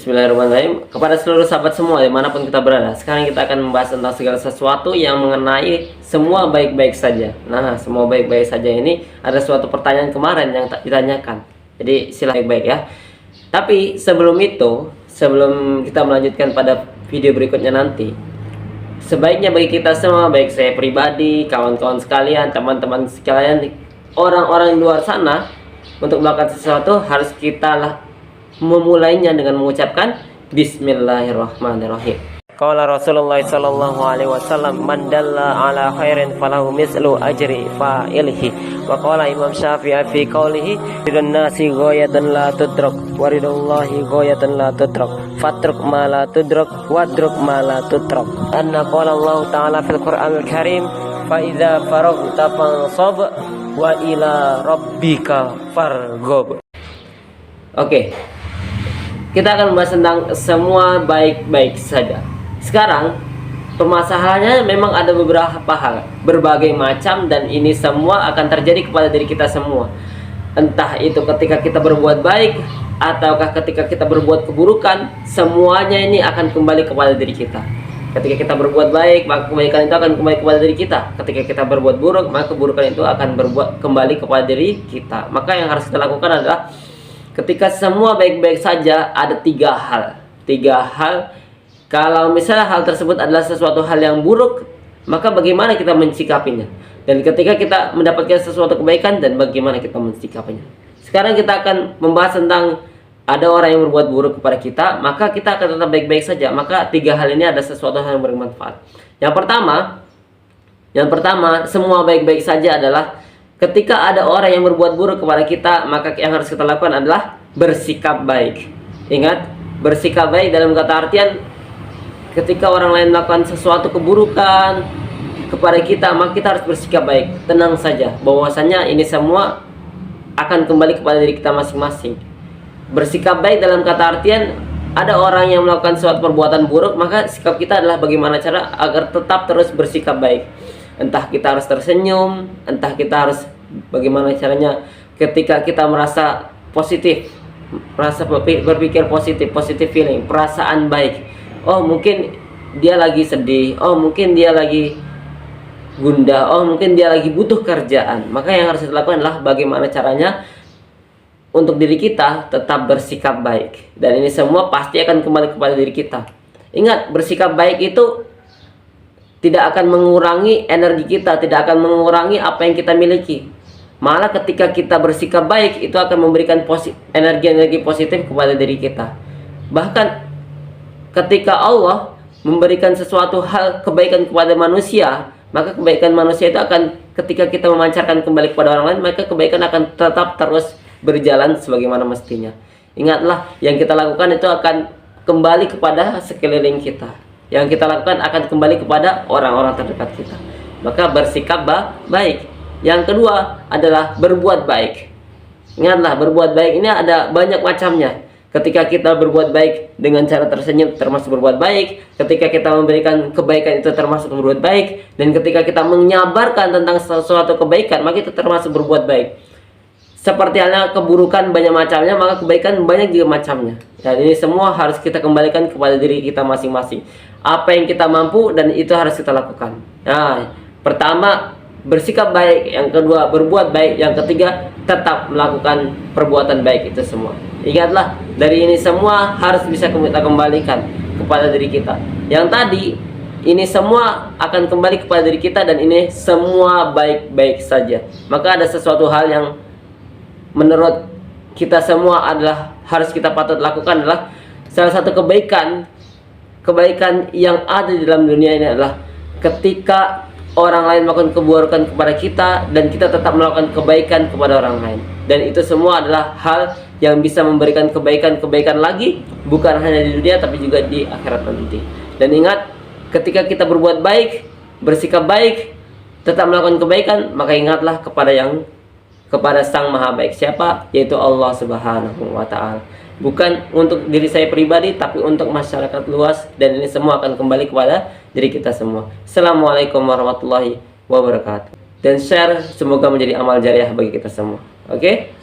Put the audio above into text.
Bismillahirrahmanirrahim. Kepada seluruh sahabat semua dimanapun kita berada, sekarang kita akan membahas tentang segala sesuatu yang mengenai semua baik-baik saja. Nah, semua baik-baik saja ini ada suatu pertanyaan kemarin yang tak ditanyakan. Jadi silahkan baik-baik ya. Tapi sebelum itu, sebelum kita melanjutkan pada video berikutnya nanti, sebaiknya bagi kita semua, baik saya pribadi, kawan-kawan sekalian, teman-teman sekalian, orang-orang di luar sana, untuk melakukan sesuatu harus kita memulainya dengan mengucapkan Bismillahirrahmanirrahim. Qala Rasulullah sallallahu alaihi wasallam, man dalla ala khairin falahu mislu ajri fa'ilihi. Wa qala Imam Syafi'i fi qawlihi, ridun nasi ghayatan la tudrak wa ridullahi ghayatan la tudrak fatruk ma la tudrak wadruk ma la tudrak. Anna qala Allah ta'ala fil Qur'anil Karim, fa idza faraghta fansab wa ila rabbika farghab. Oke. Kita akan membahas tentang semua baik-baik saja. Sekarang permasalahannya memang ada beberapa hal, berbagai macam, dan ini semua akan terjadi kepada diri kita semua. Entah itu ketika kita berbuat baik ataukah ketika kita berbuat keburukan, semuanya ini akan kembali kepada diri kita. Ketika kita berbuat baik, maka kebaikan itu akan kembali kepada diri kita. Ketika kita berbuat buruk, maka keburukan itu akan kembali kepada diri kita. Maka yang harus kita lakukan adalah, ketika semua baik-baik saja, ada tiga hal. Kalau misalnya hal tersebut adalah sesuatu hal yang buruk, maka bagaimana kita mensikapinya? Dan ketika kita mendapatkan sesuatu kebaikan, dan bagaimana kita mensikapinya? Sekarang kita akan membahas tentang ada orang yang berbuat buruk kepada kita, maka kita akan tetap baik-baik saja. Maka tiga hal ini ada sesuatu hal yang bermanfaat. Yang pertama, semua baik-baik saja adalah ketika ada orang yang berbuat buruk kepada kita, maka yang harus kita lakukan adalah bersikap baik. Ingat, bersikap baik dalam kata artian, ketika orang lain melakukan sesuatu keburukan kepada kita, maka kita harus bersikap baik. Tenang saja, bahwasanya ini semua akan kembali kepada diri kita masing-masing. Bersikap baik dalam kata artian, ada orang yang melakukan suatu perbuatan buruk, maka sikap kita adalah bagaimana cara agar tetap terus bersikap baik. Entah kita harus tersenyum, entah kita harus bagaimana caranya ketika kita merasa positif, merasa berpikir positif feeling, perasaan baik. Oh, mungkin dia lagi sedih, oh mungkin dia lagi gundah, oh mungkin dia lagi butuh kerjaan. Maka yang harus dilakukan adalah bagaimana caranya untuk diri kita tetap bersikap baik. Dan ini semua pasti akan kembali kepada diri kita. Ingat, bersikap baik itu tidak akan mengurangi energi kita, tidak akan mengurangi apa yang kita miliki. Malah ketika kita bersikap baik, itu akan memberikan energi-energi positif kepada diri kita. Bahkan ketika Allah memberikan sesuatu hal kebaikan kepada manusia, maka kebaikan manusia itu akan, ketika kita memancarkan kembali kepada orang lain, maka kebaikan akan tetap terus berjalan sebagaimana mestinya. Ingatlah, yang kita lakukan itu akan kembali kepada sekeliling kita. Yang kita lakukan akan kembali kepada orang-orang terdekat kita. Maka bersikap baik. Yang kedua adalah berbuat baik. Ingatlah, berbuat baik ini ada banyak macamnya. Ketika kita berbuat baik dengan cara tersenyum, termasuk berbuat baik. Ketika kita memberikan kebaikan, itu termasuk berbuat baik. Dan ketika kita menyabarkan tentang sesuatu kebaikan, maka itu termasuk berbuat baik. Seperti halnya keburukan banyak macamnya, maka kebaikan banyak juga macamnya. Dan ini semua harus kita kembalikan kepada diri kita masing-masing. Apa yang kita mampu, dan itu harus kita lakukan. Nah, pertama bersikap baik, yang kedua berbuat baik, yang ketiga tetap melakukan perbuatan baik itu semua. Ingatlah, dari ini semua harus bisa kita kembalikan kepada diri kita. Yang tadi, ini semua akan kembali kepada diri kita, dan ini semua baik-baik saja. Maka ada sesuatu hal yang menurut kita semua adalah harus kita patut lakukan, adalah salah satu kebaikan yang ada di dalam dunia ini adalah ketika orang lain melakukan keburukan kepada kita, dan kita tetap melakukan kebaikan kepada orang lain. Dan itu semua adalah hal yang bisa memberikan kebaikan lagi, bukan hanya di dunia tapi juga di akhirat nanti. Dan ingat, ketika kita berbuat baik, bersikap baik, tetap melakukan kebaikan, maka ingatlah kepada Sang Maha Baik. Siapa? Yaitu Allah Subhanahu wa Ta'ala. Bukan untuk diri saya pribadi, tapi untuk masyarakat luas. Dan ini semua akan kembali kepada diri kita semua. Assalamualaikum warahmatullahi wabarakatuh. Dan share semoga menjadi amal jariah bagi kita semua. Oke?